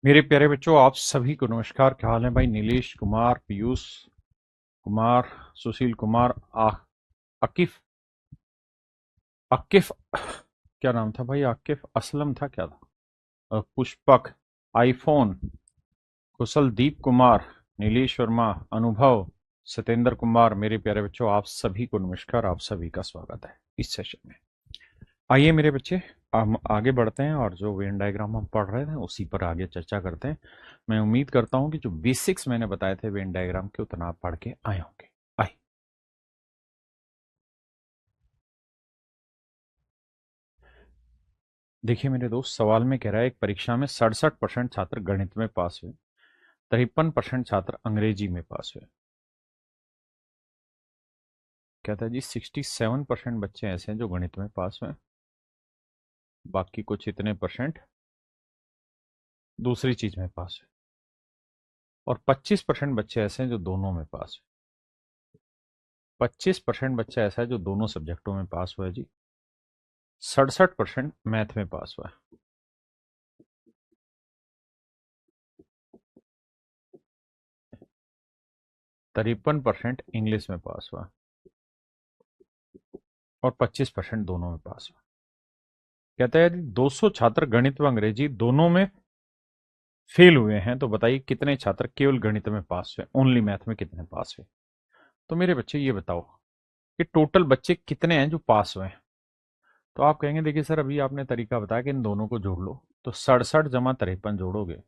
मेरे प्यारे बच्चों, आप सभी को नमस्कार। क्या हाल है भाई? नीलेश कुमार, पीयूष कुमार, सुशील कुमार, अकिफ अकिफ क्या नाम था भाई? आकिफ असलम था क्या था? पुष्पक, आईफोन, कुशलदीप कुमार, नीलेश वर्मा, अनुभव, सत्येंद्र कुमार। मेरे प्यारे बच्चों, आप सभी को नमस्कार। आप सभी का स्वागत है इस सेशन में। आइए मेरे बच्चे, हम आगे बढ़ते हैं और जो वेन डायग्राम हम पढ़ रहे थे उसी पर आगे चर्चा करते हैं। मैं उम्मीद करता हूं कि जो बेसिक्स मैंने बताए थे वेन डायग्राम के उतना आप पढ़ के आए होंगे। आइए देखिए मेरे दोस्त, सवाल में कह रहा है एक परीक्षा में 67% छात्र गणित में पास हुए, 53% छात्र अंग्रेजी में पास हुए। कहता है जी 67% बच्चे ऐसे हैं जो गणित में पास हुए, बाकी कुछ इतने परसेंट दूसरी चीज में पास हुए, और 25% बच्चे ऐसे हैं जो दोनों में पास हुए। 25% बच्चा ऐसा है जो दोनों सब्जेक्टों में पास हुआ है जी। 67% मैथ में पास हुआ है। 53% इंग्लिश में पास हुआ, और 25% दोनों में पास हुआ। कहता है यदि 200 छात्र गणित व अंग्रेजी दोनों में फेल हुए हैं तो बताइए कितने छात्र केवल गणित में पास हुए, ओनली मैथ में कितने पास हुए। तो मेरे बच्चे ये बताओ कि टोटल बच्चे कितने हैं जो पास हुए हैं। तो आप कहेंगे देखिए सर, अभी आपने तरीका बताया कि इन दोनों को जोड़ लो, तो 67 जमा 53 जोड़ोगे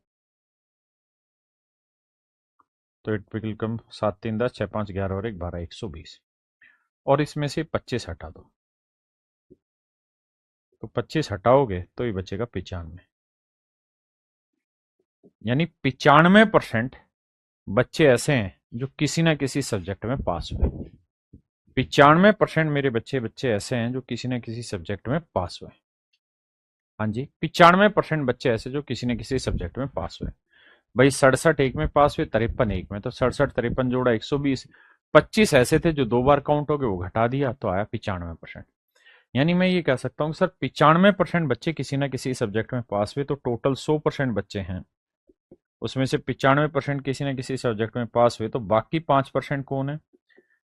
तो इट विल कम 7 3 10 6 5 11 और 1 12 120, और इसमें से 25 हटा दो, तो 25 हटाओगे तो ये बचेगा 95। यानी 95% बच्चे ऐसे हैं जो किसी ना किसी सब्जेक्ट में पास हुए। 95% मेरे बच्चे बच्चे ऐसे हैं जो किसी न किसी सब्जेक्ट में पास हुए। हाँ जी, 95% बच्चे ऐसे जो किसी न किसी सब्जेक्ट में पास हुए। भाई 67 एक में पास हुए, 53 एक में, तो 67 53 जोड़ा 120। 25 ऐसे थे जो 2 बार काउंट हो गए, वो घटा दिया तो आया 95%। यानी मैं ये कह सकता हूँ सर 95% बच्चे किसी न किसी सब्जेक्ट में पास हुए, तो टोटल 100% बच्चे हैं, उसमें से 95% किसी न किसी सब्जेक्ट में पास हुए, तो बाकी 5% कौन है?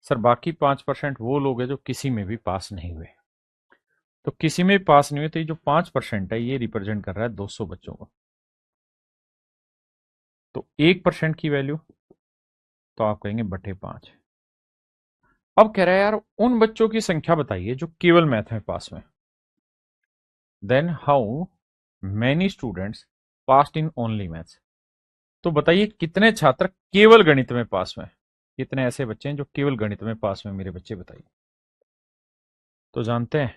सर बाकी 5% वो लोग हैं जो किसी में भी पास नहीं हुए। तो किसी में भी पास नहीं हुए, तो ये जो 5% है ये रिप्रेजेंट कर रहा है 200 बच्चों को। तो 1% की वैल्यू, तो आप कहेंगे बटे 5। अब कह रहा है यार उन बच्चों की संख्या बताइए जो केवल मैथ में पास हुए। Then how many students passed in only maths. तो बताइए कितने छात्र केवल गणित में पास हुए। कितने ऐसे बच्चे हैं जो केवल गणित में पास हुए, मेरे बच्चे बताइए। तो जानते हैं,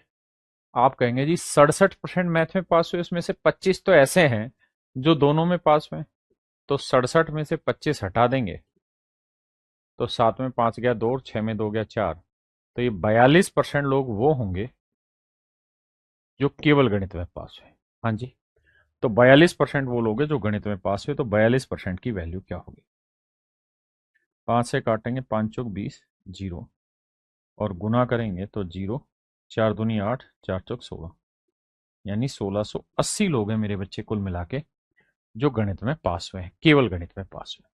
आप कहेंगे जी 67% मैथ में पास हुए, उसमें से 25 तो ऐसे हैं जो दोनों में पास हुए। तो 67 में से 25 हटा देंगे तो 7 में 5 गया 2 और 6 में 2 गया 4, तो ये 42% लोग वो होंगे जो केवल गणित में पास हुए। हाँ जी, तो 42% वो लोग हैं जो गणित में पास हुए, तो 42% की वैल्यू क्या होगी? 5 से काटेंगे, 5 चौक 20, जीरो, और गुना करेंगे तो जीरो, 4 दूनी 8, 4 चौक 16, यानी 1680 लोग हैं मेरे बच्चे कुल मिला के जो गणित में पास हुए हैं, केवल गणित में पास हुए।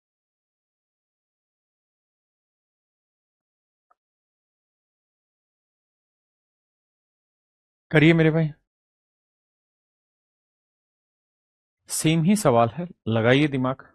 करिए मेरे भाई, सेम ही सवाल है, लगाइए दिमाग।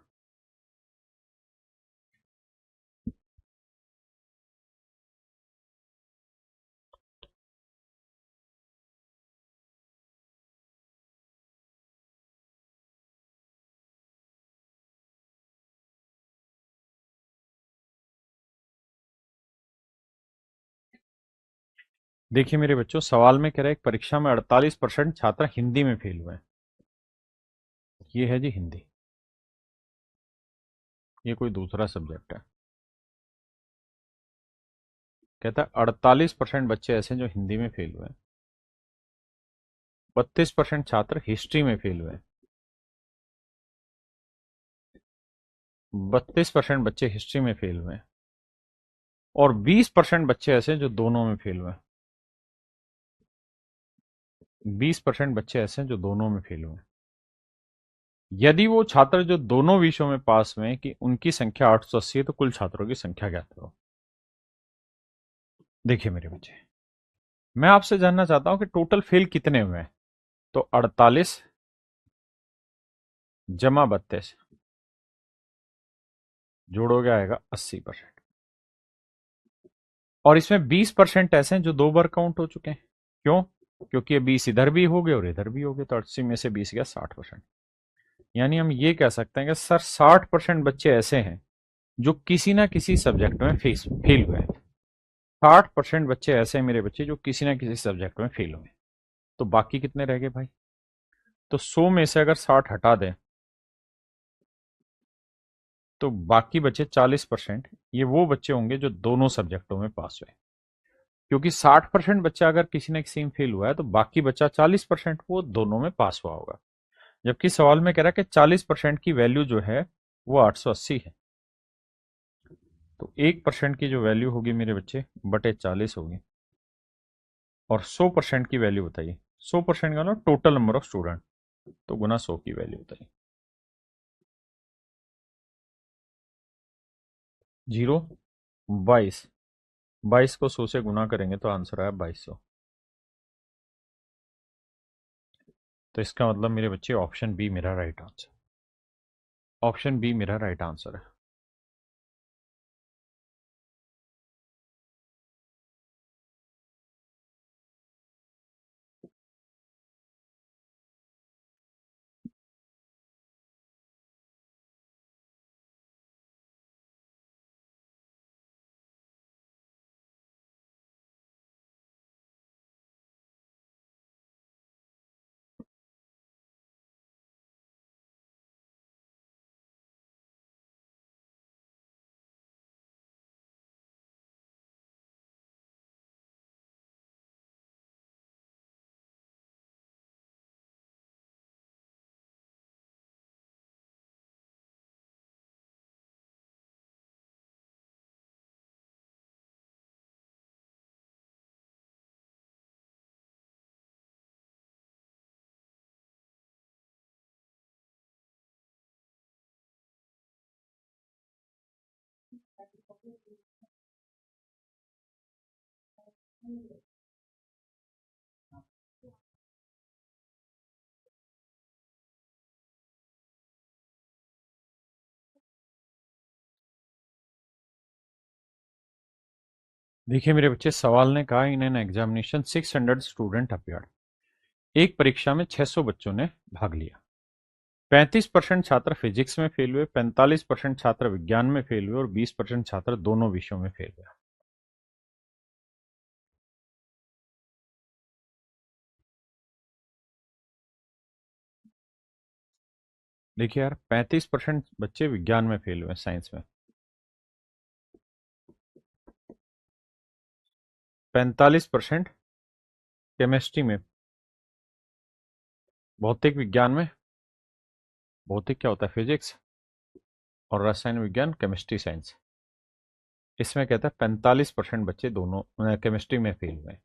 देखिए मेरे बच्चों, सवाल में कह रहा है एक परीक्षा में 48% छात्र हिंदी में फेल हुए हैं। ये है जी हिंदी, ये कोई दूसरा सब्जेक्ट है। कहता है 48% बच्चे ऐसे हैं जो हिंदी में फेल हुए हैं, 32% छात्र हिस्ट्री में फेल हुए हैं, 32% बच्चे हिस्ट्री में फेल हुए हैं, और 20% बच्चे ऐसे हैं जो दोनों में फेल हुए हैं। 20% बच्चे ऐसे हैं जो दोनों में फेल हुए हैं। यदि वो छात्र जो दोनों विषयों में पास हुए हैं कि उनकी संख्या 880 है, तो कुल छात्रों की संख्या ज्ञात करो। देखिए मेरे बच्चे, मैं आपसे जानना चाहता हूं कि टोटल फेल कितने हुए हैं। तो 48 जमा 32 जोड़ोगे आएगा 80%। और इसमें 20% ऐसे हैं जो 2 बार काउंट हो चुके हैं। क्यों? क्योंकि ये 20 इधर भी हो गए और इधर भी हो गए, तो 80 में से 20 गया 60%। यानी हम ये कह सकते हैं कि सर 60% बच्चे ऐसे हैं जो किसी ना किसी सब्जेक्ट में फेल हुए हैं। 60% बच्चे ऐसे हैं मेरे बच्चे जो किसी ना किसी सब्जेक्ट में फेल हुए। तो बाकी कितने रह गए भाई? तो 100 में से अगर 60 हटा दें तो बाकी बचे 40%। ये वो बच्चे होंगे जो दोनों सब्जेक्टों में पास हुए। क्योंकि 60% बच्चा अगर किसी न किसी में फेल हुआ है तो बाकी बचा 40% वो दोनों में पास हुआ होगा। जबकि सवाल में कह रहा है कि 40% की वैल्यू जो है वो 880 है। तो 1% की जो वैल्यू होगी मेरे बच्चे बटे 40 होगी। और 100% की वैल्यू बताइए। 100% का ना टोटल नंबर ऑफ स्टूडेंट, तो गुना 100 की वैल्यू बताइए। 0 22, 22 को 100 से गुना करेंगे तो आंसर आया 2200। तो इसका मतलब मेरे बच्चे ऑप्शन बी मेरा राइट आंसर, ऑप्शन बी मेरा राइट आंसर है। देखिए मेरे बच्चे, सवाल ने कहा in an examination 600 student appeared. एक परीक्षा में 600 बच्चों ने भाग लिया। 35% छात्र फिजिक्स में फेल हुए, 45% छात्र विज्ञान में फेल हुए और 20% छात्र दोनों विषयों में फेल हुए। देखिए यार, 35% बच्चे विज्ञान में फेल हुए, साइंस में। 45% केमिस्ट्री में, भौतिक विज्ञान में। भौतिक क्या होता है? फिजिक्स। और रसायन विज्ञान, केमिस्ट्री साइंस। इसमें कहता है 45% बच्चे दोनों केमिस्ट्री में फेल हुए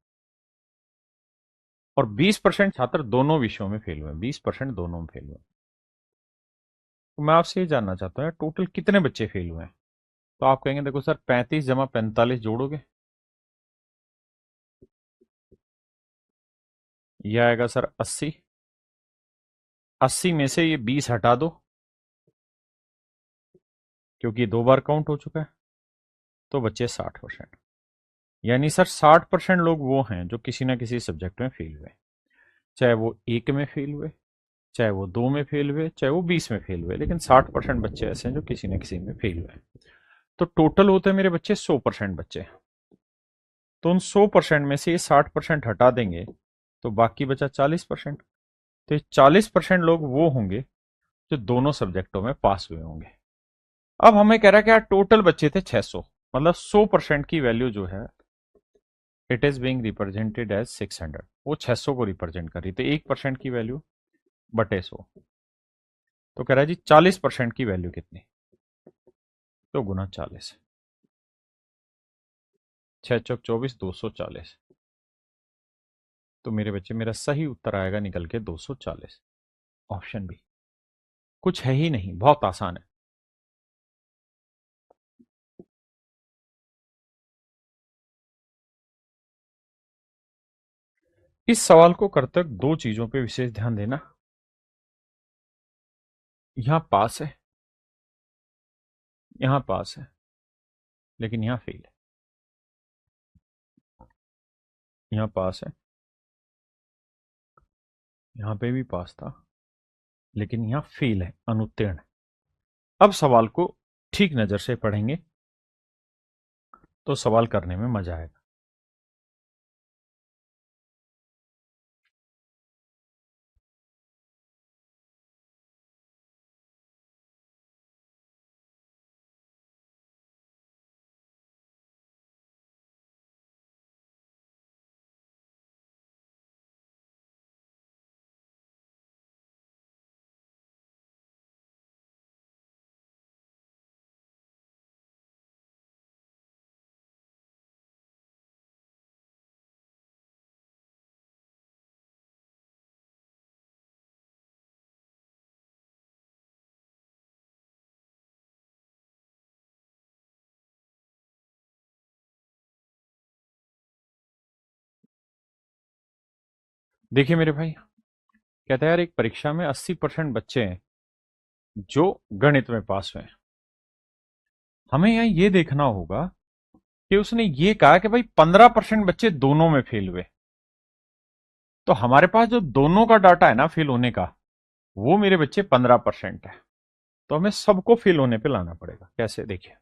और 20% छात्र दोनों विषयों में फेल हुए। 20% दोनों में फेल हुए। तो मैं आपसे ये जानना चाहता हूँ टोटल कितने बच्चे फेल हुए हैं। तो आप कहेंगे देखो सर, 35 जमा 45 जोड़ोगे, ये आएगा सर 80। 80 में से ये 20 हटा दो क्योंकि 2 बार काउंट हो चुका है, तो बच्चे 60%। यानी सर 60% लोग वो हैं जो किसी ना किसी सब्जेक्ट में फेल हुए, चाहे वो एक में फेल हुए, चाहे वो 2 में फेल हुए, चाहे वो 20 में फेल हुए, लेकिन 60% बच्चे ऐसे हैं जो किसी न किसी में फेल हुए। तो टोटल होते हैं मेरे बच्चे 100% बच्चे। तो उन 100% में से ये 60% हटा देंगे तो बाकी बचा 40%। तो ये 40% लोग वो होंगे जो दोनों सब्जेक्टों में पास हुए होंगे। अब हमें कह रहा है कि यार टोटल बच्चे थे 600, मतलब 100% की वैल्यू जो है it is being represented as 600। वो 600 को रिप्रेजेंट कर रही, तो 1% की वैल्यू बटे 100। तो कह रहा है जी 40% की वैल्यू कितनी? तो गुना 40, 6 चौक 24, 240। तो मेरे बच्चे, मेरा सही उत्तर आएगा निकल के 240, ऑप्शन बी। कुछ है ही नहीं, बहुत आसान है। इस सवाल को करते वक्त दो चीजों पे विशेष ध्यान देना। यहां पास है, यहां पास है, लेकिन यहां फेल है। यहां पास है, यहां पे भी पास था, लेकिन यहां फेल है, अनुत्तीर्ण है। अब सवाल को ठीक नजर से पढ़ेंगे तो सवाल करने में मजा आएगा। देखिए मेरे भाई, कहता है यार एक परीक्षा में 80% बच्चे हैं जो गणित में पास हुए हैं। हमें यहां ये देखना होगा कि उसने ये कहा कि भाई 15% बच्चे दोनों में फेल हुए। तो हमारे पास जो दोनों का डाटा है ना फेल होने का, वो मेरे बच्चे 15% है। तो हमें सबको फेल होने पे लाना पड़ेगा। कैसे, देखिए।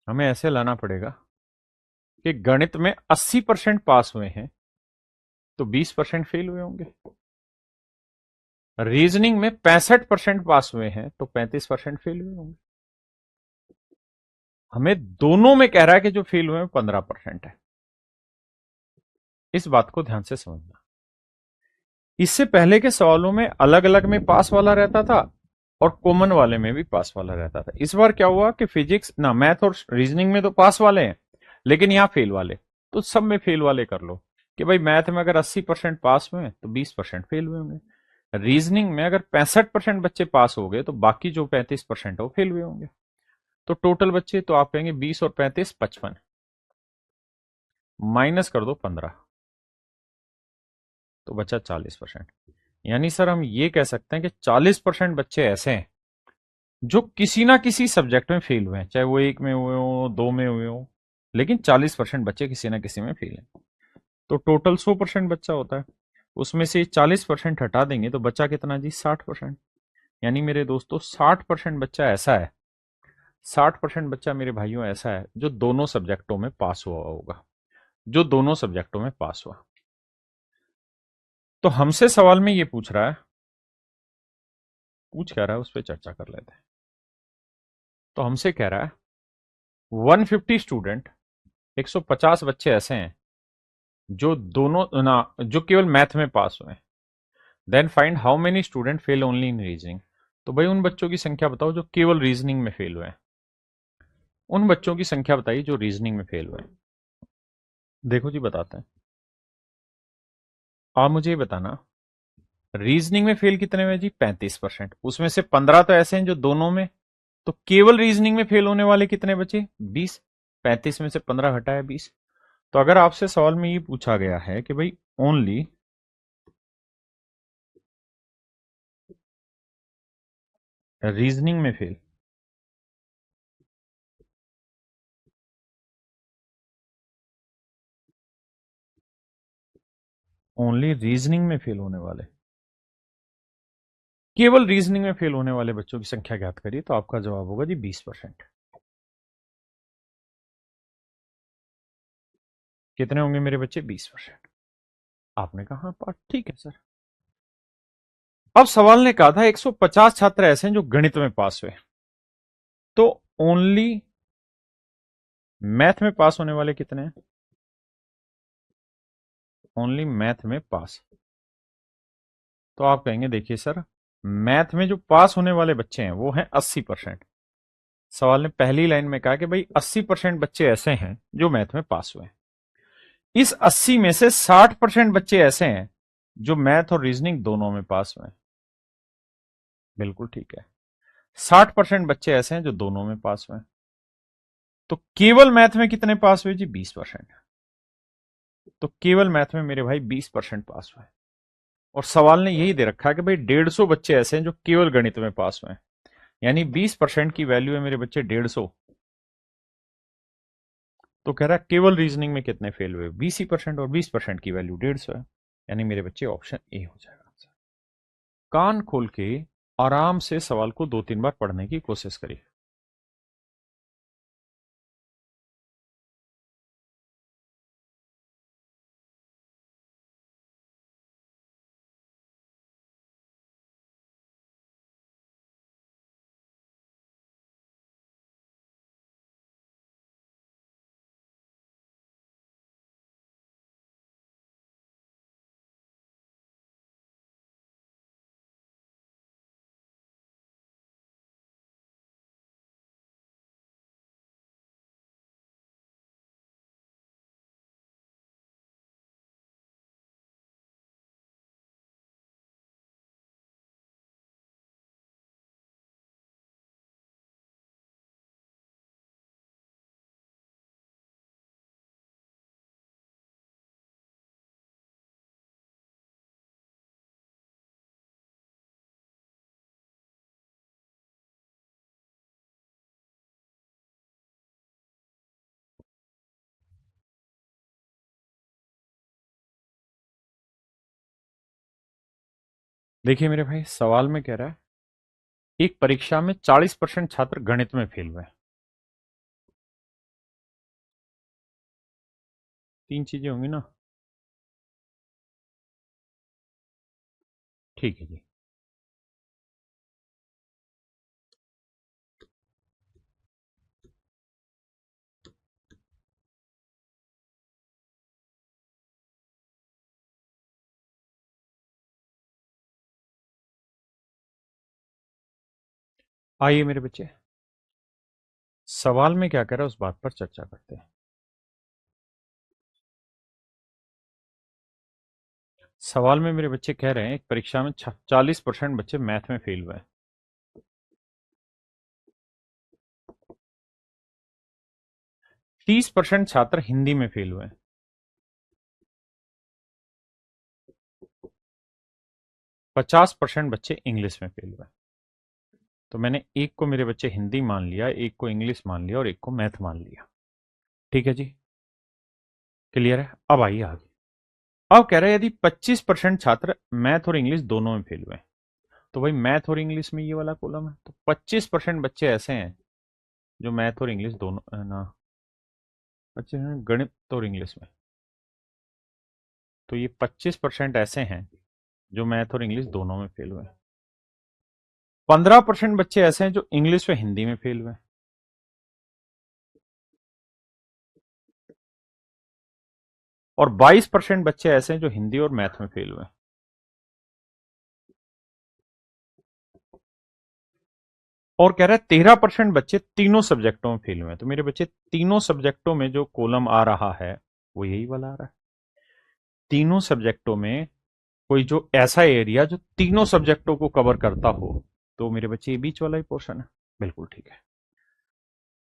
हमें ऐसे लाना पड़ेगा कि गणित में 80% पास हुए हैं तो 20% फेल हुए होंगे। रीजनिंग में 65% पास हुए हैं तो 35% फेल हुए होंगे। हमें दोनों में कह रहा है कि जो फेल हुए हैं 15% है। इस बात को ध्यान से समझना। इससे पहले के सवालों में अलग अलग में पास वाला रहता था और कॉमन वाले में भी पास वाला रहता था। इस बार क्या हुआ कि फिजिक्स ना, मैथ और रीजनिंग में तो पास वाले हैं, लेकिन यहां फेल वाले। तो सब में फेल वाले कर लो कि भाई मैथ में अगर 80% पास हुए तो 20% फेल हुए होंगे। रीजनिंग में अगर 65% बच्चे पास हो गए तो बाकी जो 35% है वो फेल हुए होंगे। तो टोटल बच्चे तो आप कहेंगे 20 और 35 55, माइनस कर दो 15, तो बचा 40%। यानी सर हम ये कह सकते हैं कि 40% बच्चे ऐसे हैं जो किसी ना किसी सब्जेक्ट में फेल हुए हैं, चाहे वो एक में हुए हो, दो में हुए हो, लेकिन 40% बच्चे किसी ना किसी में फेल हैं। तो टोटल 100% बच्चा होता है, उसमें से 40% हटा देंगे तो बचा कितना जी, 60%। यानी मेरे दोस्तों 60% बच्चा ऐसा है, 60% बच्चा मेरे भाइयों ऐसा है जो दोनों सब्जेक्टों में पास हुआ होगा, जो दोनों सब्जेक्टों में पास हुआ। तो हमसे सवाल में ये पूछ रहा है, पूछ क्या रहा है उस पर चर्चा कर लेते हैं। तो हमसे कह रहा है 150 स्टूडेंट, 150 बच्चे ऐसे हैं जो दोनों ना, जो केवल मैथ में पास हुए हैं। Then find how many student fail only in reasoning. तो भाई उन बच्चों की संख्या बताओ जो केवल रीजनिंग में फेल हुए हैं। उन बच्चों की संख्या बताइए जो रीजनिंग में फेल हुए हैं। देखो जी बताते हैं। आप मुझे ये बताना, रीजनिंग में फेल कितने में जी, 35%। उसमें से 15 तो ऐसे हैं जो दोनों में, तो केवल रीजनिंग में फेल होने वाले कितने बचे, 20। 35 में से 15 घटाया 20। तो अगर आपसे सवाल में ये पूछा गया है कि भाई ओनली रीजनिंग में फेल, ओनली रीजनिंग में फेल होने वाले, केवल रीजनिंग में फेल होने वाले बच्चों की संख्या ज्ञात करिए, तो आपका जवाब होगा जी 20%। कितने होंगे मेरे बच्चे, 20%। आपने कहा हाँ पाठ ठीक है सर। अब सवाल ने कहा था 150 छात्र ऐसे हैं जो गणित में पास हुए, तो ओनली मैथ में पास होने वाले कितने हैं, ओनली मैथ में पास। तो आप कहेंगे देखिए सर, मैथ में जो पास होने वाले बच्चे हैं वो हैं 80%। सवाल ने पहली लाइन में कहा कि भाई 80% बच्चे ऐसे हैं जो मैथ में पास हुए हैं। इस 80 में से 60% बच्चे ऐसे हैं जो मैथ और रीजनिंग दोनों में पास हुए हैं। बिल्कुल ठीक है। 60% बच्चे ऐसे हैं जो दोनों में पास हुए हैं। तो केवल मैथ में कितने पास हुए जी? 20%। तो केवल मैथ में मेरे भाई 20% पास हुए। और सवाल ने यही दे रखा है कि भाई 150 बच्चे ऐसे हैं जो केवल गणित में पास हुए हैं, यानी 20% की वैल्यू है मेरे बच्चे 150। तो कह रहा है केवल रीजनिंग में कितने फेल हुए? 20% और 20% की वैल्यू 150 है, यानी मेरे बच्चे ऑप्शन ए हो जाएगा आंसर। कान खोल के आराम से सवाल को 2-3 बार पढ़ने की कोशिश करिए। देखिए मेरे भाई, सवाल में कह रहा है एक परीक्षा में 40% छात्र गणित में फेल हुए। तीन चीजें होंगी ना? ठीक है जी। आइए मेरे बच्चे, सवाल में क्या कह रहा है उस बात पर चर्चा करते हैं। सवाल में मेरे बच्चे कह रहे हैं एक परीक्षा में 40% बच्चे मैथ में फेल हुए हैं। 30% छात्र हिंदी में फेल हुए हैं। 50% बच्चे इंग्लिश में फेल हुए हैं। तो मैंने एक को मेरे बच्चे हिंदी मान लिया, एक को इंग्लिश मान लिया और एक को मैथ मान लिया। ठीक है जी, क्लियर है? अब आइए आगे। अब कह रहे हैं यदि 25% छात्र मैथ और इंग्लिश दोनों में फेल हुए हैं, तो भाई मैथ और इंग्लिश में ये वाला कॉलम है, तो 25% बच्चे ऐसे हैं जो मैथ और इंग्लिश दोनों ना, बच्चे हैं गणित और इंग्लिश में। तो ये 25% ऐसे हैं जो मैथ और इंग्लिश दोनों में फेल हुए हैं। 15% बच्चे ऐसे हैं जो इंग्लिश व हिंदी में फेल हुए हैं। और 22% बच्चे ऐसे हैं जो हिंदी और मैथ में फेल हुए हैं। और कह रहा है 13% बच्चे तीनों सब्जेक्टों में फेल हुए हैं। तो मेरे बच्चे तीनों सब्जेक्टों में जो कॉलम आ रहा है वो यही वाला आ रहा है। तीनों सब्जेक्टों में कोई जो ऐसा एरिया जो तीनों सब्जेक्टों को कवर करता हो, तो मेरे बच्चे ये बीच वाला ही पोर्शन है। बिल्कुल ठीक है।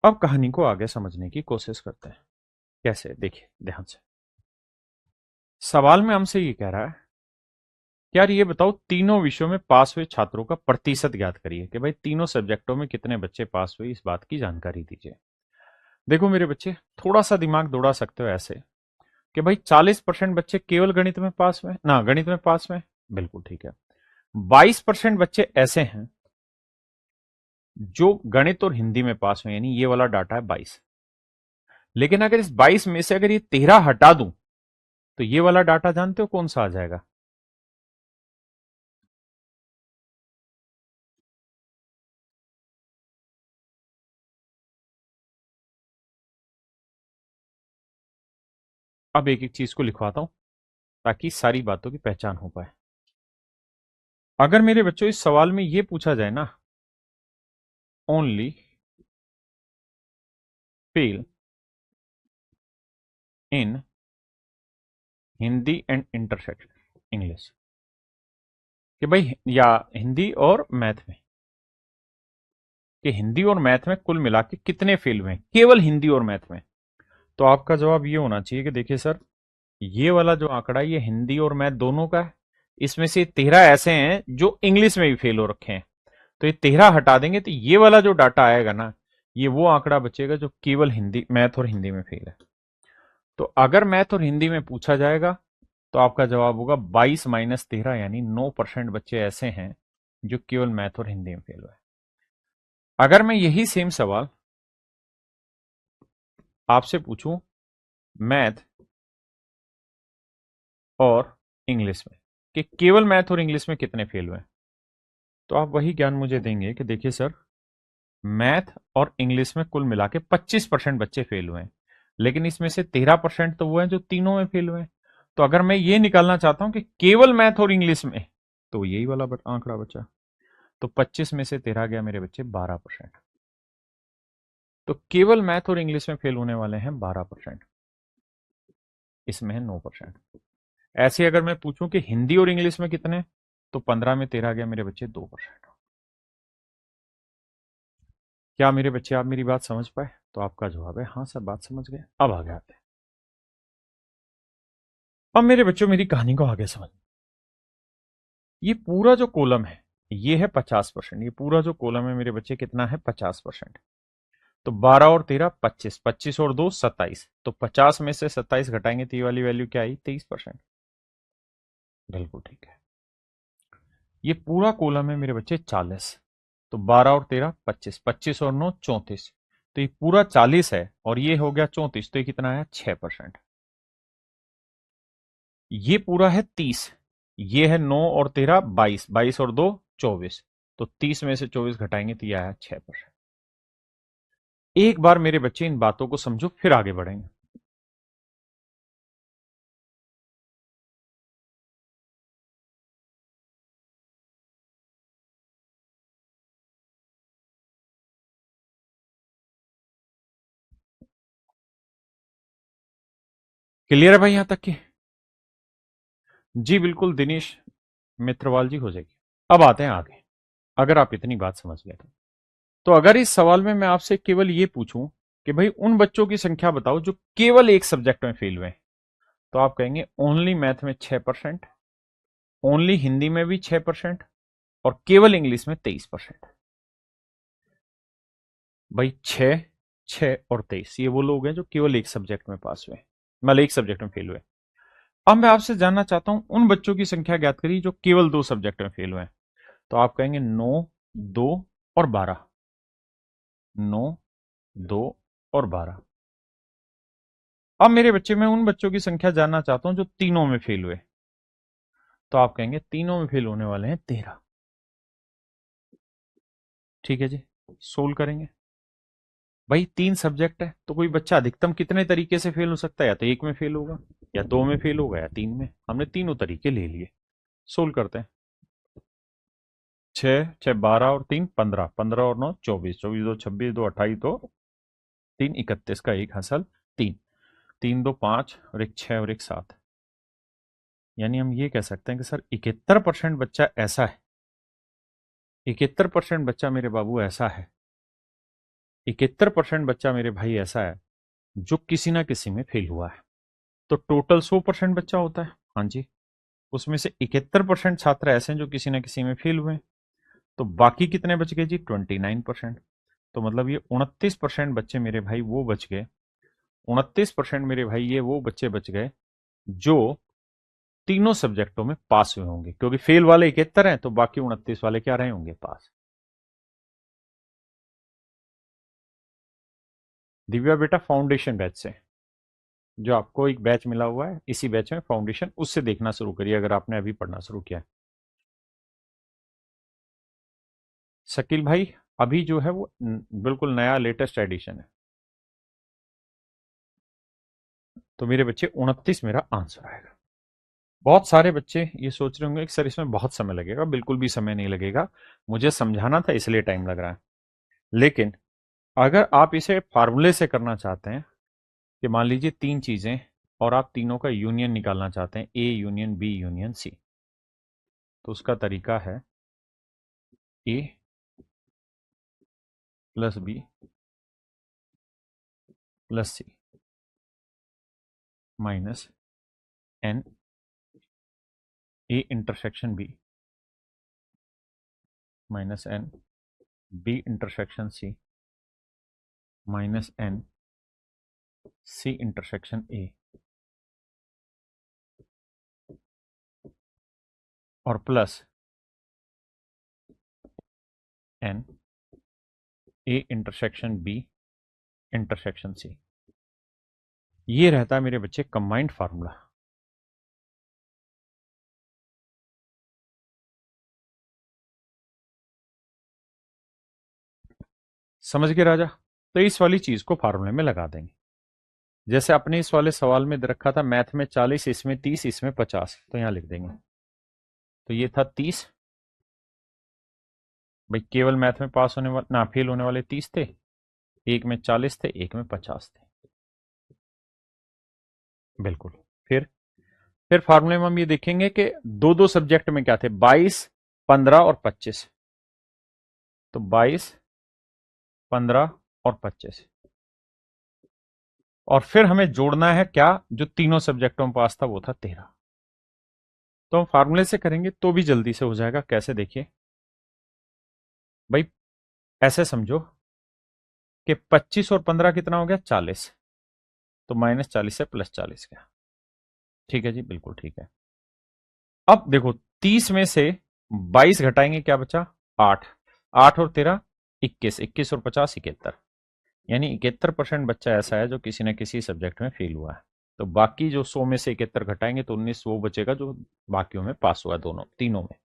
अब कहानी को आगे समझने की कोशिश करते हैं। कैसे? देखिए ध्यान से। सवाल में हमसे ये कह रहा है यार ये बताओ तीनों विषयों में पास हुए छात्रों का प्रतिशत ज्ञात करिए, कि भाई तीनों सब्जेक्टों में कितने बच्चे पास हुए इस बात की जानकारी दीजिए। देखो मेरे बच्चे, थोड़ा सा दिमाग दौड़ा सकते हो ऐसे कि भाई 40% बच्चे केवल गणित में पास हुए ना, गणित में पास हुए। बिल्कुल ठीक है। 22% बच्चे ऐसे हैं जो गणित और हिंदी में पास हुए, यानी ये वाला डाटा है 22। लेकिन अगर इस 22 में से अगर ये 13 हटा दूं तो ये वाला डाटा जानते हो कौन सा आ जाएगा? अब एक एक चीज को लिखवाता हूं ताकि सारी बातों की पहचान हो पाए। अगर मेरे बच्चों इस सवाल में ये पूछा जाए ना, only fail in Hindi and intersection English, कि भाई या हिंदी और मैथ में, कि हिंदी और मैथ में कुल मिला के कितने फेल हुए हैं, केवल हिंदी और मैथ में। तो आपका जवाब ये होना चाहिए कि देखिए सर, ये वाला जो आंकड़ा ये हिंदी और मैथ दोनों का है, इसमें से 13 ऐसे हैं जो इंग्लिश में भी फेल हो रखे हैं, तो ये 13 हटा देंगे तो ये वाला जो डाटा आएगा ना, ये वो आंकड़ा बचेगा जो केवल हिंदी, मैथ और हिंदी में फेल है। तो अगर मैथ और हिंदी में पूछा जाएगा तो आपका जवाब होगा 22 माइनस 13, यानी 9% बच्चे ऐसे हैं जो केवल मैथ और हिंदी में फेल हुए। अगर मैं यही सेम सवाल आपसे पूछूं मैथ और इंग्लिश में, कि केवल मैथ और इंग्लिश में कितने फेल हुए, तो आप वही ज्ञान मुझे देंगे कि देखिए सर, मैथ और इंग्लिश में कुल मिला के 25% बच्चे फेल हुए हैं, लेकिन इसमें से 13% तो वो हैं जो तीनों में फेल हुए हैं। तो अगर मैं ये निकालना चाहता हूं कि केवल मैथ और इंग्लिश में, तो यही वाला आंकड़ा बचा। तो 25 में से 13 गया मेरे बच्चे 12%। तो केवल मैथ और इंग्लिश में फेल होने वाले हैं 12%, इसमें है 9%। ऐसे अगर मैं पूछूं कि हिंदी और इंग्लिश में कितने, तो 15 में 13 गया मेरे बच्चे 2%। क्या मेरे बच्चे आप मेरी बात समझ पाए? तो आपका जवाब है हाँ सर, बात समझ गए। अब आगे आते हैं। अब मेरे बच्चों मेरी कहानी को आगे समझ, ये पूरा जो कॉलम है ये है 50%, ये पूरा जो कॉलम है मेरे बच्चे कितना है 50%। तो 12 और 13 25, 25 और 2 27, तो 50 में से 27 घटाएंगे तो ये वाली वैल्यू क्या आई 23%। बिल्कुल ठीक है। ये पूरा कॉलम है मेरे बच्चे 40, तो 12 और 13 25, 25 और 9 34, तो ये पूरा 40 है और ये हो गया 34, तो ये कितना है 6%। ये पूरा है 30, ये है 9 और 13 22, 22 और 2 24, तो 30 में से 24 घटाएंगे तो यह आया 6%। एक बार मेरे बच्चे इन बातों को समझो, फिर आगे बढ़ेंगे। क्लियर है भाई यहां तक की? जी बिल्कुल दिनेश मित्रवाल जी, हो जाएगी। अब आते हैं आगे, अगर आप इतनी बात समझ गए तो अगर इस सवाल में मैं आपसे केवल ये पूछूं कि भाई उन बच्चों की संख्या बताओ जो केवल एक सब्जेक्ट में फेल हुए, तो आप कहेंगे ओनली मैथ में 6%, ओनली हिंदी में भी 6%, और केवल इंग्लिश में 23%। भाई 6, 6 और 23, ये वो लोग हैं जो केवल एक सब्जेक्ट में पास हुए, मतलब एक सब्जेक्ट में फेल हुए। अब मैं आपसे जानना चाहता हूं उन बच्चों की संख्या ज्ञात करिए जो केवल 2 सब्जेक्ट में फेल हुए हैं, तो आप कहेंगे 9, 2 और 12, 9, 2 और 12। अब मेरे बच्चे में उन बच्चों की संख्या जानना चाहता हूं जो तीनों में फेल हुए, तो आप कहेंगे तीनों में फेल होने वाले हैं 13। ठीक है जी, सोल्व करेंगे। भाई 3 सब्जेक्ट है तो कोई बच्चा अधिकतम कितने तरीके से फेल हो सकता है, या तो एक में फेल होगा, या 2 में फेल होगा, या 3 में। हमने तीनों तरीके ले लिए, सोल्व करते हैं। 6, 6 12 और 3 15, 15 और 9 24, 24 2 26, 2 28, 2 3 31 का एक हासिल 3, 3 2 5 और एक 6 और एक 7, यानी हम ये कह सकते हैं कि सर 71% बच्चा ऐसा है, 71% बच्चा मेरे बाबू ऐसा है, 71% बच्चा मेरे भाई ऐसा है जो किसी ना किसी में फेल हुआ है। तो टोटल 100% बच्चा होता है, हाँ जी, उसमें से 71% छात्र ऐसे हैं जो किसी ना किसी में फेल हुए हैं, तो बाकी कितने बच गए जी 29%। तो मतलब ये 29% बच्चे मेरे भाई वो बच गए, 29% मेरे भाई ये वो बच्चे बच गए जो तीनों सब्जेक्टों में पास हुए होंगे, क्योंकि फेल वाले 71 हैं तो बाकी 29 वाले क्या रहे होंगे पास। दिव्या बेटा फाउंडेशन बैच से, जो आपको एक बैच मिला हुआ है इसी बैच में फाउंडेशन, उससे देखना शुरू करिए अगर आपने अभी पढ़ना शुरू किया है। शकील भाई अभी जो है वो बिल्कुल नया लेटेस्ट एडिशन है, तो मेरे बच्चे 29 मेरा आंसर आएगा। बहुत सारे बच्चे ये सोच रहे होंगे कि सर इसमें बहुत समय लगेगा, बिल्कुल भी समय नहीं लगेगा, मुझे समझाना था इसलिए टाइम लग रहा है। लेकिन अगर आप इसे फार्मूले से करना चाहते हैं कि मान लीजिए 3 चीजें और आप तीनों का यूनियन निकालना चाहते हैं, A union B union C, तो उसका तरीका है A plus B plus C minus N A intersection B minus N B intersection C minus N C intersection A, और plus N A intersection B intersection C. ये रहता है मेरे बच्चे कंबाइंड फार्मूला। समझ गए राजा? तो इस वाली चीज को फार्मूले में लगा देंगे। जैसे अपने इस वाले सवाल में दे रखा था मैथ में 40, इसमें 30, इसमें 50, तो यहां लिख देंगे। तो ये था 30, भाई केवल मैथ में पास होने वाले ना फेल होने वाले 30 थे, एक में 40 थे, एक में 50 थे। बिल्कुल। फिर फार्मूले में हम ये देखेंगे कि दो दो सब्जेक्ट में क्या थे, 22, 15 और 25। तो 22, 15 और 25, और फिर हमें जोड़ना है क्या, जो तीनों सब्जेक्टों में पास था वो था 13। तो हम फार्मूले से करेंगे तो भी जल्दी से हो जाएगा। कैसे, देखिए भाई, ऐसे समझो कि 25 और 15 कितना हो गया, 40, तो -40 से +40 गया। ठीक है जी, बिल्कुल ठीक है। अब देखो 30 में से 22 घटाएंगे, क्या बचा, 8, 8 और 13 21, 21 और 50 71, यानी 71% बच्चा ऐसा है जो किसी न किसी सब्जेक्ट में फेल हुआ है। तो बाकी जो 100 में से 71 घटाएंगे तो 19 वो बचेगा जो बाकियों में पास हुआ है, दोनों तीनों में।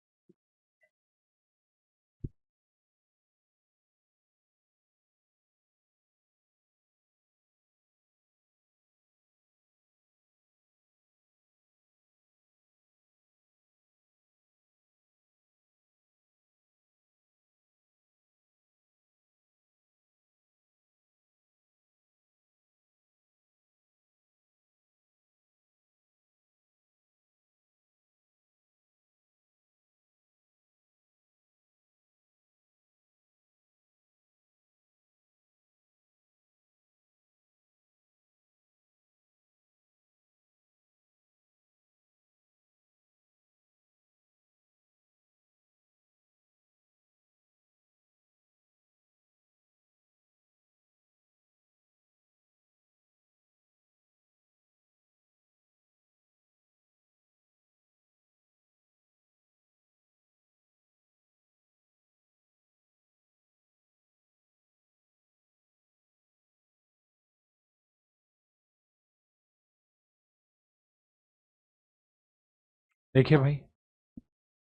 देखिए भाई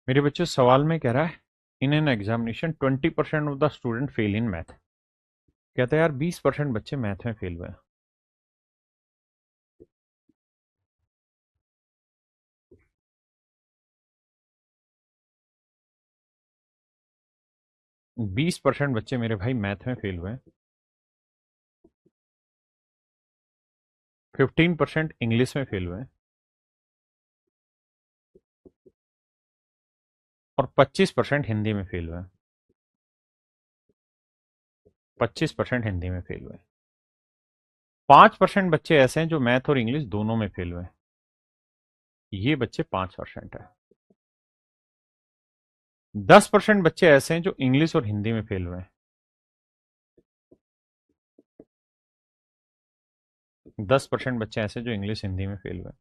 मेरे बच्चों, सवाल में कह रहा है in an examination 20% of the student fail in math. कहता है यार 20% बच्चे मैथ में फेल हुए हैं। 20% बच्चे मेरे भाई मैथ में फेल हुए हैं। 15% इंग्लिश में फेल हुए हैं, और 25% हिंदी में फेल हुए हैं। 25% हिंदी में फेल हुए हैं। 5% बच्चे ऐसे हैं जो मैथ और इंग्लिश दोनों में फेल हुए हैं। ये बच्चे 5% है। 10% बच्चे ऐसे हैं जो इंग्लिश और हिंदी में फेल हुए हैं। 10% बच्चे ऐसे जो इंग्लिश हिंदी में फेल हुए हैं।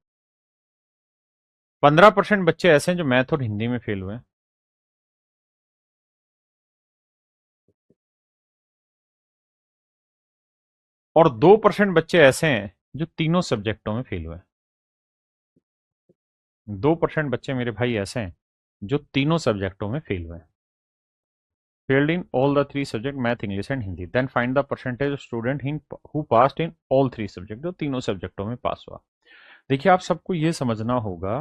15% बच्चे ऐसे हैं जो मैथ और हिंदी में फेल हुए हैं। और 2% बच्चे ऐसे हैं जो तीनों सब्जेक्टों में फेल हुए हैं। 2% बच्चे मेरे भाई ऐसे हैं जो तीनों सब्जेक्टों में फेल हुए हैं। Failed in all the 3 subject math English and Hindi, then find the percentage of student who passed in all 3 subject, जो तीनों सब्जेक्टों में पास हुआ। देखिए आप सबको यह समझना होगा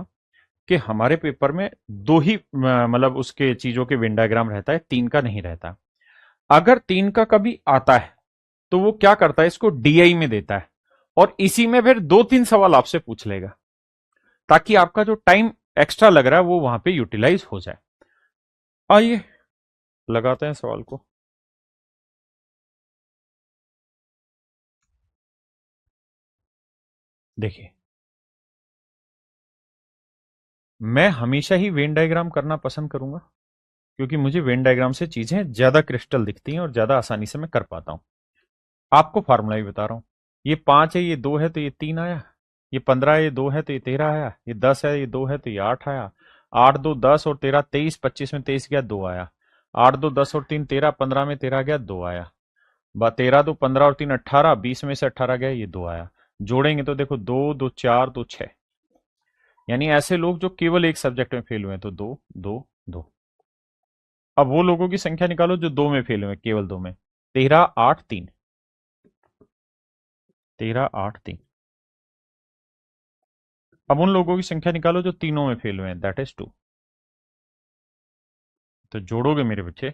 कि हमारे पेपर में दो ही मतलब उसके चीजों के वेन डायग्राम रहता है, 3 का नहीं रहता। अगर 3 का कभी आता है तो वो क्या करता है, इसको डीआई में देता है, और इसी में फिर 2-3 सवाल आपसे पूछ लेगा, ताकि आपका जो टाइम एक्स्ट्रा लग रहा है वो वहां पे यूटिलाइज हो जाए। आइए लगाते हैं सवाल को। देखिए, मैं हमेशा ही वेन डायग्राम करना पसंद करूंगा, क्योंकि मुझे वेन डायग्राम से चीजें ज्यादा क्रिस्टल दिखती हैं और ज्यादा आसानी से मैं कर पाता हूं। आपको फार्मूला भी बता रहा हूं। ये 5 है, ये 2 है, तो ये 3 आया। ये 15 है, ये 2 है, तो ये 13 आया। ये 10 है, ये 2 है, तो ये 8 आया। 8 2 10 और 13 23, 25 में 23 गया, 2 आया। 8 2 10 और 3 13, 15 में 13 गया, 2 आया। 13 2 15 और 3 18, 20 में से 18 गया, ये 2 आया। जोड़ेंगे तो देखो, 2 2 4 2 6। यानी ऐसे लोग जो केवल एक सब्जेक्ट में फेल हुए हैं, तो 2 2 2। अब वो लोगों की संख्या निकालो जो 2 में फेल हुए हैं, केवल 2 में। 13 8 3। 13 8 3। अब उन लोगों की संख्या निकालो जो तीनों में फेल हुए हैं, दैट इज 2। तो जोड़ोगे मेरे बच्चे,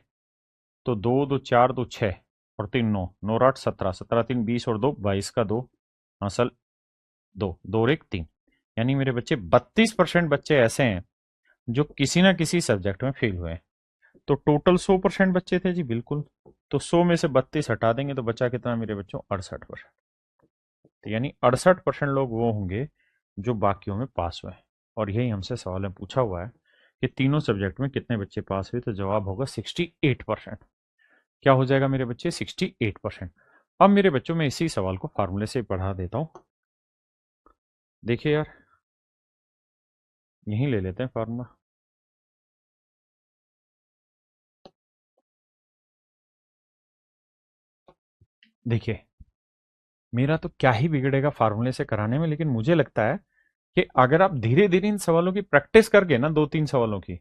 तो 2 2 4 2 6 और 3 9, 9 8 17, 17 3 20 और 2 22 का 2, असल 2 2 और 1 3। यानी मेरे बच्चे 32% बच्चे ऐसे हैं जो किसी ना किसी सब्जेक्ट में फेल हुए हैं। तो टोटल 100% बच्चे थे जी, बिल्कुल। तो 100 में से 32 हटा देंगे तो बचा कितना मेरे बच्चों, 68%। तो यानी 68% लोग वो होंगे जो बाकियों में पास हुए हैं। और यही हमसे सवाल में पूछा हुआ है कि तीनों सब्जेक्ट में कितने बच्चे पास हुए, तो जवाब होगा 68%। क्या हो जाएगा मेरे बच्चे, 68%। अब मेरे बच्चों में इसी सवाल को फार्मूले से पढ़ा देता हूं। देखिए यार, यहीं ले लेते हैं फार्मूला। देखिए, मेरा तो क्या ही बिगड़ेगा फार्मूले से कराने में, लेकिन मुझे लगता है कि अगर आप धीरे धीरे इन सवालों की प्रैक्टिस कर गए ना, 2-3 सवालों की,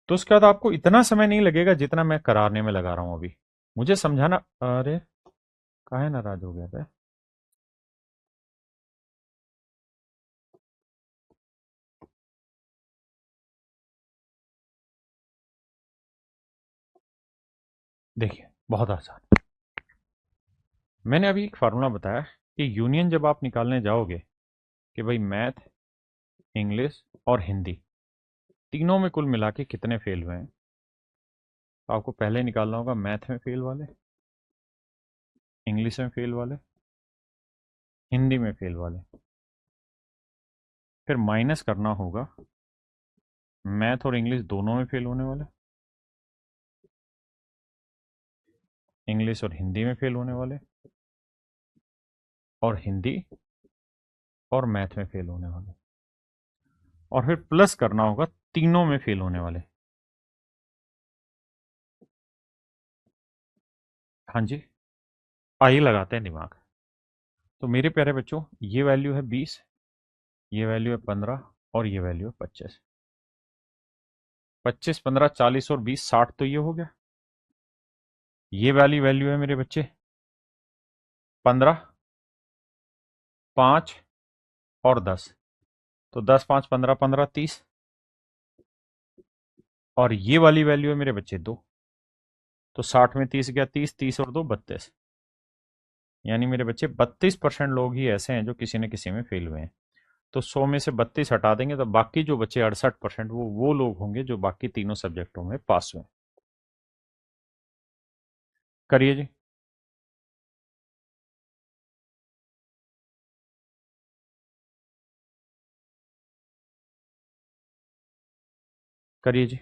तो उसके बाद आपको इतना समय नहीं लगेगा जितना मैं कराने में लगा रहा हूं अभी। मुझे समझाना। अरे, काहे नाराज हो गया था? देखिए, बहुत आसान। मैंने अभी एक फार्मूला बताया कि यूनियन जब आप निकालने जाओगे कि भाई मैथ, इंग्लिश और हिंदी तीनों में कुल मिला के कितने फेल हुए हैं, तो आपको पहले निकालना होगा मैथ में फेल वाले, इंग्लिश में फेल वाले, हिंदी में फेल वाले। फिर माइनस करना होगा मैथ और इंग्लिश दोनों में फेल होने वाले, इंग्लिश और हिंदी में फेल होने वाले, और हिंदी और मैथ में फेल होने वाले। और फिर प्लस करना होगा तीनों में फेल होने वाले। हाँ जी, आइए लगाते हैं दिमाग। तो मेरे प्यारे बच्चों, ये वैल्यू है 20, ये वैल्यू है 15 और ये वैल्यू है 25। 25 15 40 और 20 60, तो ये हो गया। ये वाली वैल्यू है मेरे बच्चे 15, 5 और 10। तो 10 5 15 15 30। और ये वाली वैल्यू है मेरे बच्चे 2। तो 60 में 30 गया, 30 30 और 2 32। यानी मेरे बच्चे 32% लोग ही ऐसे हैं जो किसी न किसी में फेल हुए हैं। तो 100 में से 32 हटा देंगे तो बाकी जो बचे 68%, वो लोग होंगे जो बाकी तीनों सब्जेक्टों में पास हुए। करिए जी। करिए जी।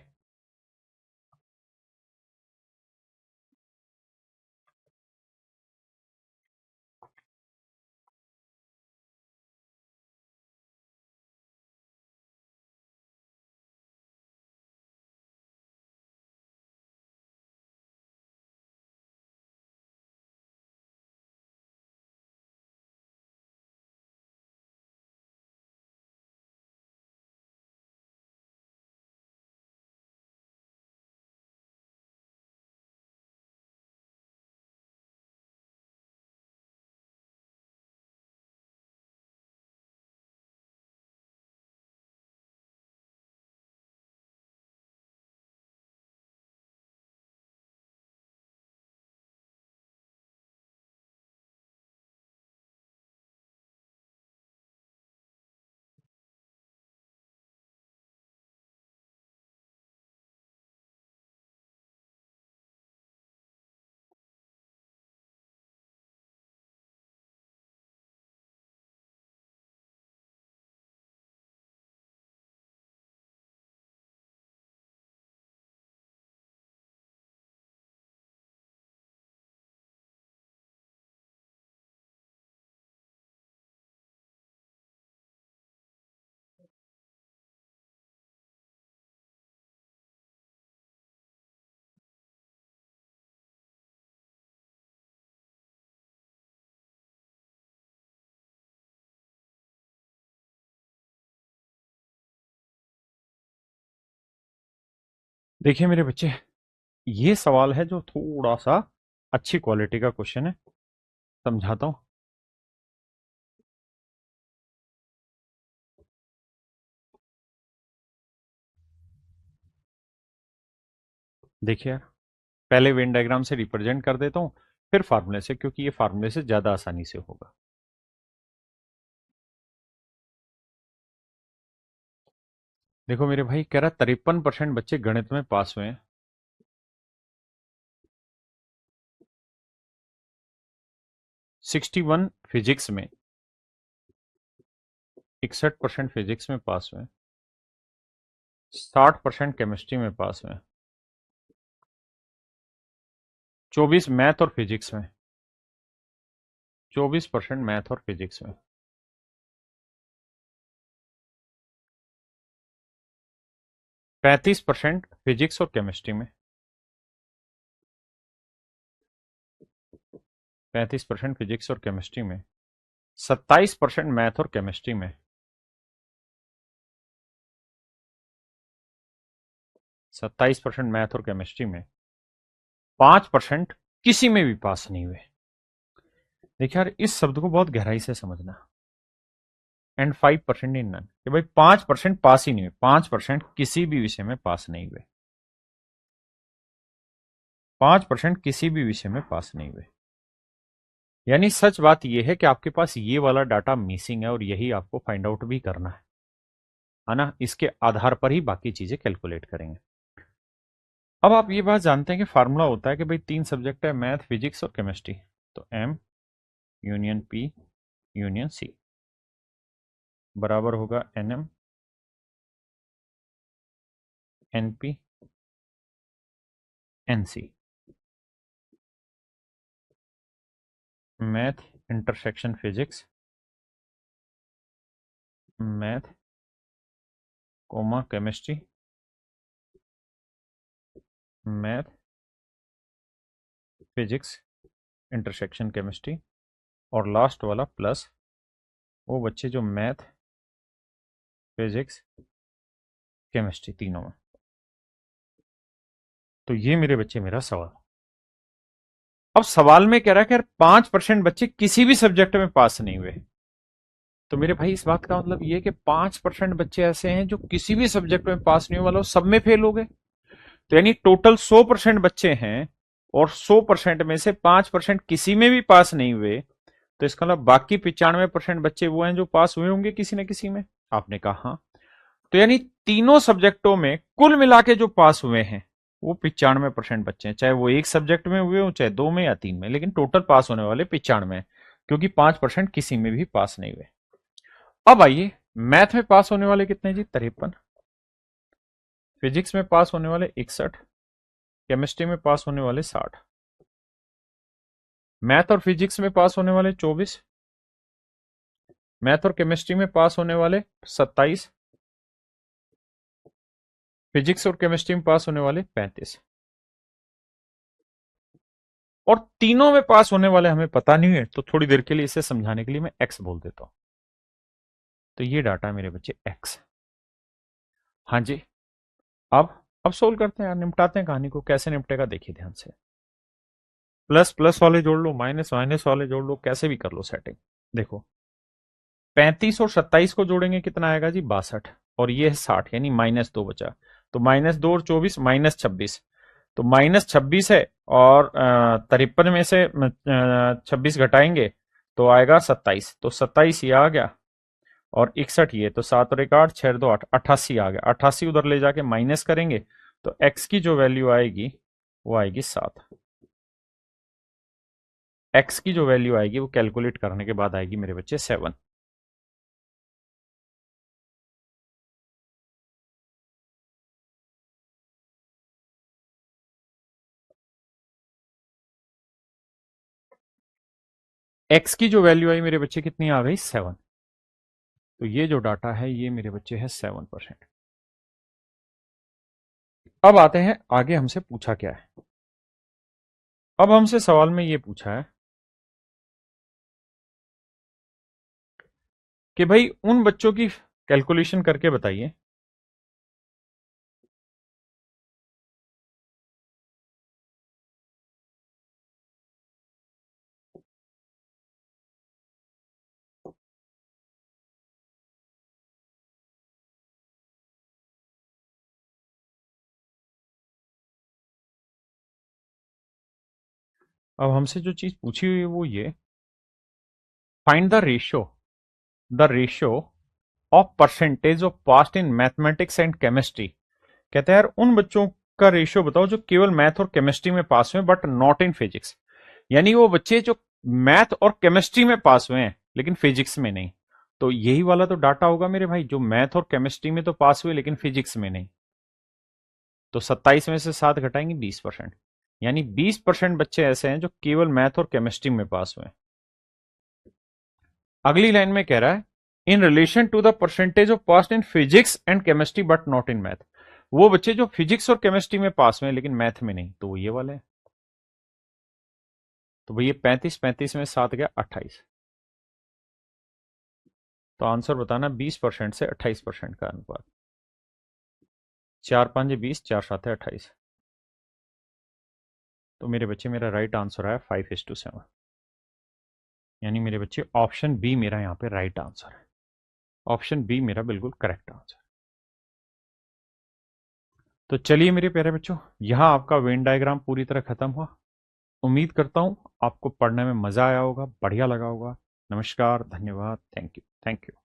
देखिए मेरे बच्चे, ये सवाल है जो थोड़ा सा अच्छी क्वालिटी का क्वेश्चन है, समझाता हूं। देखिए यार, पहले वेन डायग्राम से रिप्रेजेंट कर देता हूं, फिर फार्मूले से, क्योंकि ये फार्मूले से ज्यादा आसानी से होगा। देखो मेरे भाई, कह रहा 53% बच्चे गणित में पास हुए हैं, 61 फिजिक्स में, 61% फिजिक्स में पास हुए हैं, 60% केमिस्ट्री में पास हुए हैं, 24 मैथ और फिजिक्स में, 24% मैथ और फिजिक्स में, 35% फिजिक्स और केमिस्ट्री में, 35% फिजिक्स और केमिस्ट्री में, 27% मैथ और केमिस्ट्री में, 27% मैथ और केमिस्ट्री में, 5% किसी में भी पास नहीं हुए। देखिए यार, इस शब्द को बहुत गहराई से समझना। एंड 5% इन नन, कि भाई 5% पास ही नहीं हुए, 5% किसी भी विषय में पास नहीं हुए, 5% किसी भी विषय में पास नहीं हुए। यानी सच बात यह है कि आपके पास ये वाला डाटा मिसिंग है और यही आपको फाइंड आउट भी करना है ना। इसके आधार पर ही बाकी चीजें कैलकुलेट करेंगे। अब आप ये बात जानते हैं कि फार्मूला होता है कि भाई 3 सब्जेक्ट है, मैथ फिजिक्स और केमिस्ट्री, तो M union P union C बराबर होगा NM NP NC. Math intersection physics, math comma chemistry, math physics intersection chemistry, और लास्ट वाला प्लस वो बच्चे जो मैथ फिजिक्स केमिस्ट्री तीनों में। तो ये मेरे बच्चे मेरा सवाल। अब सवाल में कह रहा है कि यार 5% बच्चे किसी भी सब्जेक्ट में पास नहीं हुए। तो मेरे भाई, इस बात का मतलब ये कि 5% बच्चे ऐसे हैं जो किसी भी सब्जेक्ट में पास नहीं हुए, मतलब सब में फेल हो गए। तो यानी टोटल 100% बच्चे हैं, और 100% में से 5% किसी में भी पास नहीं हुए। तो इसका मतलब बाकी 95% बच्चे वो हैं जो पास हुए होंगे किसी न किसी में। आपने कहा हाँ। तो यानी तीनों सब्जेक्टों में कुल मिला के जो पास हुए हैं वो 95% बच्चे हैं, चाहे वो एक सब्जेक्ट में हुए हो, चाहे 2 में या 3 में, लेकिन टोटल पास होने वाले 95 हैं, क्योंकि 5% किसी में भी पास नहीं हुए। अब आइए, मैथ में पास होने वाले कितने जी? 53। फिजिक्स में पास होने वाले 61, केमिस्ट्री में पास होने वाले 60, मैथ और फिजिक्स में पास होने वाले 24, मैथ और केमिस्ट्री में पास होने वाले 27, फिजिक्स और केमिस्ट्री में पास होने वाले 35, और तीनों में पास होने वाले हमें पता नहीं है, तो थोड़ी देर के लिए इसे समझाने के लिए मैं एक्स बोल देता हूं। तो ये डाटा है मेरे बच्चे एक्स। हाँ जी। अब सोल्व करते हैं यार, निपटाते हैं कहानी को। कैसे निपटेगा देखिए ध्यान से। प्लस प्लस वाले जोड़ लो, माइनस माइनस वाले जोड़ लो, कैसे भी कर लो सेटिंग। देखो, 35 और 27 को जोड़ेंगे कितना आएगा जी? 62। और ये है 60, यानी -2 बचा। तो -2 और 24 -26। तो -26 है, और 53 में से 26 घटाएंगे तो आएगा 27। तो 27 ये आ गया, और 61 ये, तो 7 और 1 8, 6 2 8, 88 आ गया। 88 उधर ले जाके माइनस करेंगे तो x की जो वैल्यू आएगी वो आएगी 7। x की जो वैल्यू आएगी वो कैलकुलेट करने के बाद आएगी मेरे बच्चे 7। x की जो वैल्यू आई मेरे बच्चे कितनी आ गई? 7। तो ये जो डाटा है ये मेरे बच्चे है 7%। अब आते हैं आगे, हमसे पूछा क्या है। अब हमसे सवाल में ये पूछा है कि भाई उन बच्चों की कैलकुलेशन करके बताइए अब हमसे जो चीज पूछी हुई है वो ये, find the ratio of percentage of past in mathematics and chemistry. कहते हैं यार उन बच्चों का रेशियो बताओ जो केवल मैथ और केमिस्ट्री में पास हुए बट नॉट इन फिजिक्स। यानी वो बच्चे जो मैथ और केमिस्ट्री में पास हुए हैं लेकिन फिजिक्स में नहीं। तो यही वाला तो डाटा होगा मेरे भाई, जो मैथ और केमिस्ट्री में तो पास हुए लेकिन फिजिक्स में नहीं। तो 27 में से 7 घटाएंगे 20%, यानी 20% बच्चे ऐसे हैं जो केवल मैथ और केमिस्ट्री में पास हुए हैं। अगली लाइन में कह रहा है in relation to the percentage of pass in physics and chemistry but not in math. वो बच्चे जो फिजिक्स और केमिस्ट्री में पास हुए हैं लेकिन मैथ में नहीं, तो वो ये वाले हैं। तो भैया 35 में 7 गया 28। तो आंसर बताना 20% से 28% का अनुपात। 4 5 20, 4 7 28। तो मेरे बच्चे मेरा राइट आंसर आया 5:7। यानी मेरे बच्चे ऑप्शन बी मेरा यहाँ पे राइट आंसर है। ऑप्शन बी मेरा बिल्कुल करेक्ट आंसर। तो चलिए मेरे प्यारे बच्चों, यहाँ आपका वेन डायग्राम पूरी तरह खत्म हुआ। उम्मीद करता हूँ आपको पढ़ने में मजा आया होगा, बढ़िया लगा होगा। नमस्कार, धन्यवाद, थैंक यू, थैंक यू।